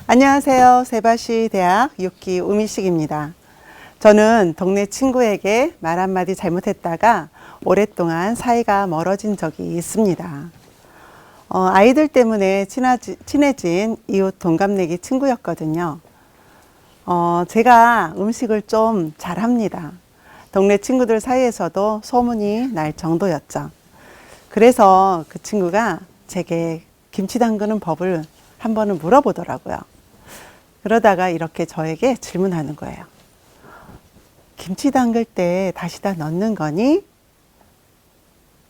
안녕하세요. 세바시 대학 6기 우미식입니다. 저는 동네 친구에게 말 한마디 잘못했다가 오랫동안 사이가 멀어진 적이 있습니다. 아이들 때문에 친해진 이웃 동갑내기 친구였거든요. 제가 음식을 좀 잘합니다. 동네 친구들 사이에서도 소문이 날 정도였죠. 그래서 그 친구가 제게 김치 담그는 법을 한 번은 물어보더라고요. 그러다가 이렇게 저에게 질문하는 거예요. 김치 담글 때 다시다 넣는 거니?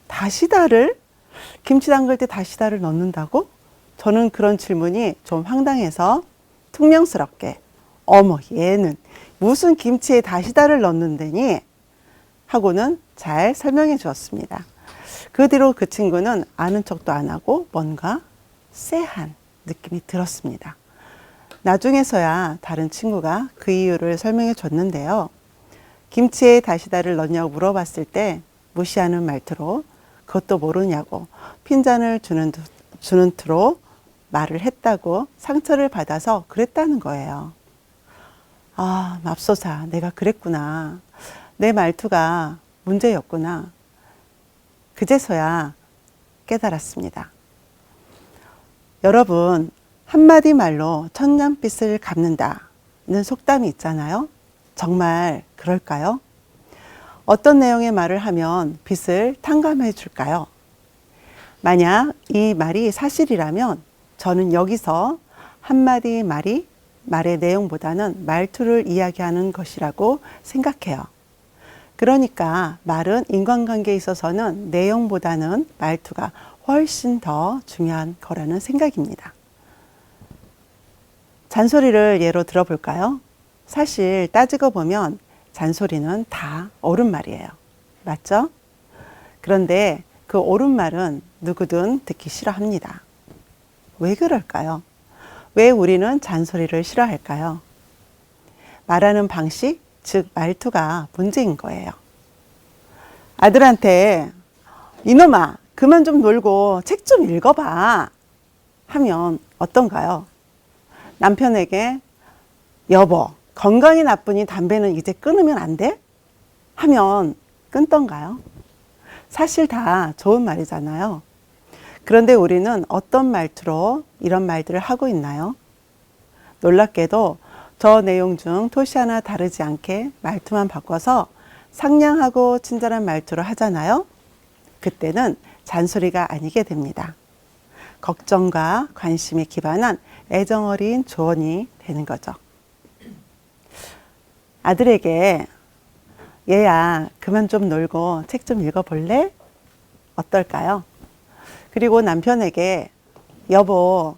다시다를? 김치 담글 때 다시다를 넣는다고? 저는 그런 질문이 좀 황당해서 퉁명스럽게 어머 얘는 무슨 김치에 다시다를 넣는다니? 하고는 잘 설명해 주었습니다. 그 뒤로 그 친구는 아는 척도 안 하고 뭔가 쎄한 느낌이 들었습니다. 나중에서야 다른 친구가 그 이유를 설명해 줬는데요. 김치에 다시다를 넣냐고 물어봤을 때 무시하는 말투로 그것도 모르냐고 핀잔을 주는 투로 말을 했다고 상처를 받아서 그랬다는 거예요. 아, 맙소사, 내가 그랬구나. 내 말투가 문제였구나. 그제서야 깨달았습니다. 여러분, 한마디 말로 천냥빚을 갚는다는 속담이 있잖아요. 정말 그럴까요? 어떤 내용의 말을 하면 빚을 탕감해 줄까요? 만약 이 말이 사실이라면 저는 여기서 한마디 말이 말의 내용보다는 말투를 이야기하는 것이라고 생각해요. 그러니까 말은 인간관계에 있어서는 내용보다는 말투가 훨씬 더 중요한 거라는 생각입니다. 잔소리를 예로 들어볼까요? 사실 따지고 보면 잔소리는 다 옳은 말이에요. 맞죠? 그런데 그 옳은 말은 누구든 듣기 싫어합니다. 왜 그럴까요? 왜 우리는 잔소리를 싫어할까요? 말하는 방식, 즉 말투가 문제인 거예요. 아들한테 이놈아 그만 좀 놀고 책 좀 읽어봐 하면 어떤가요? 남편에게 여보 건강이 나쁘니 담배는 이제 끊으면 안 돼? 하면 끊던가요? 사실 다 좋은 말이잖아요. 그런데 우리는 어떤 말투로 이런 말들을 하고 있나요? 놀랍게도 저 내용 중 토시 하나 다르지 않게 말투만 바꿔서 상냥하고 친절한 말투로 하잖아요. 그때는 잔소리가 아니게 됩니다. 걱정과 관심에 기반한 애정 어린 조언이 되는 거죠. 아들에게 얘야 그만 좀 놀고 책 좀 읽어볼래? 어떨까요? 그리고 남편에게 여보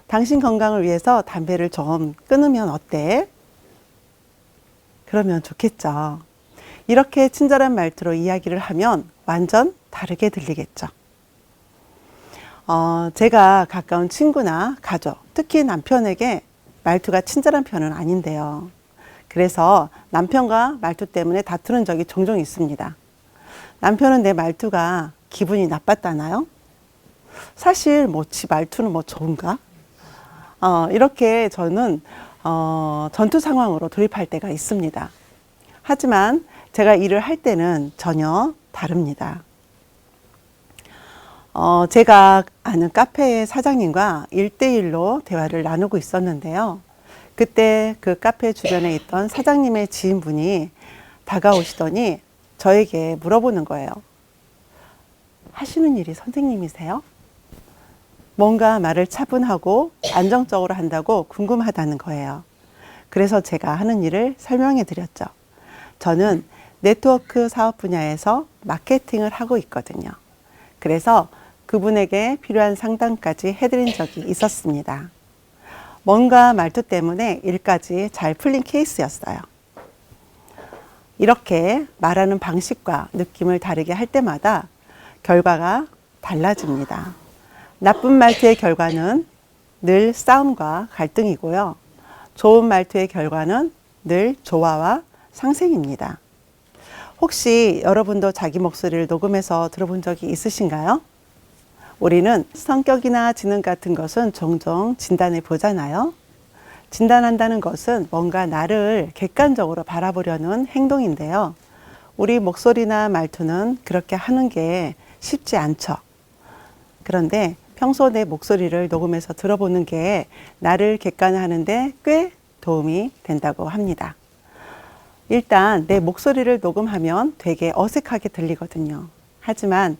당신 건강을 위해서 담배를 좀 끊으면 어때? 그러면 좋겠죠. 이렇게 친절한 말투로 이야기를 하면 완전 다르게 들리겠죠. 제가 가까운 친구나 가족, 특히 남편에게 말투가 친절한 편은 아닌데요. 그래서 남편과 말투 때문에 다투는 적이 종종 있습니다. 남편은 내 말투가 기분이 나빴다나요? 사실 지 말투는 좋은가? 이렇게 저는 전투 상황으로 돌입할 때가 있습니다. 하지만 제가 일을 할 때는 전혀 다릅니다. 제가 아는 카페의 사장님과 1대1로 대화를 나누고 있었는데요. 그때 그 카페 주변에 있던 사장님의 지인분이 다가오시더니 저에게 물어보는 거예요. 하시는 일이 선생님이세요? 뭔가 말을 차분하고 안정적으로 한다고 궁금하다는 거예요. 그래서 제가 하는 일을 설명해 드렸죠. 저는 네트워크 사업 분야에서 마케팅을 하고 있거든요. 그래서 그분에게 필요한 상담까지 해드린 적이 있었습니다. 뭔가 말투 때문에 일까지 잘 풀린 케이스였어요. 이렇게 말하는 방식과 느낌을 다르게 할 때마다 결과가 달라집니다. 나쁜 말투의 결과는 늘 싸움과 갈등이고요. 좋은 말투의 결과는 늘 조화와 상생입니다. 혹시 여러분도 자기 목소리를 녹음해서 들어본 적이 있으신가요? 우리는 성격이나 지능 같은 것은 종종 진단해 보잖아요. 진단한다는 것은 뭔가 나를 객관적으로 바라보려는 행동인데요. 우리 목소리나 말투는 그렇게 하는 게 쉽지 않죠. 그런데 평소 내 목소리를 녹음해서 들어보는 게 나를 객관화하는데 꽤 도움이 된다고 합니다. 일단 내 목소리를 녹음하면 되게 어색하게 들리거든요. 하지만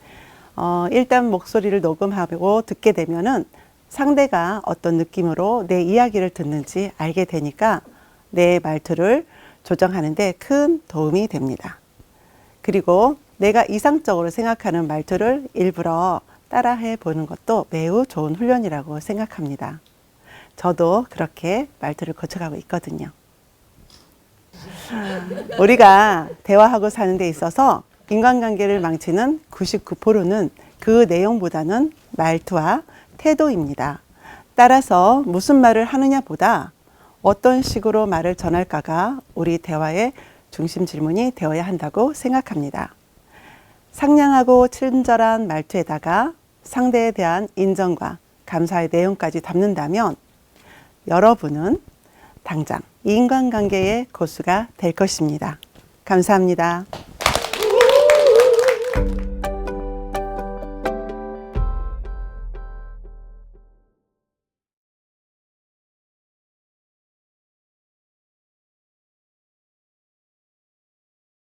일단 목소리를 녹음하고 듣게 되면은 상대가 어떤 느낌으로 내 이야기를 듣는지 알게 되니까 내 말투를 조정하는데 큰 도움이 됩니다. 그리고 내가 이상적으로 생각하는 말투를 일부러 따라해 보는 것도 매우 좋은 훈련이라고 생각합니다. 저도 그렇게 말투를 고쳐가고 있거든요. 우리가 대화하고 사는 데 있어서 인간관계를 망치는 99%는 그 내용보다는 말투와 태도입니다. 따라서 무슨 말을 하느냐 보다 어떤 식으로 말을 전할까가 우리 대화의 중심 질문이 되어야 한다고 생각합니다. 상냥하고 친절한 말투에다가 상대에 대한 인정과 감사의 내용까지 담는다면 여러분은 당장 인간관계의 고수가 될 것입니다. 감사합니다.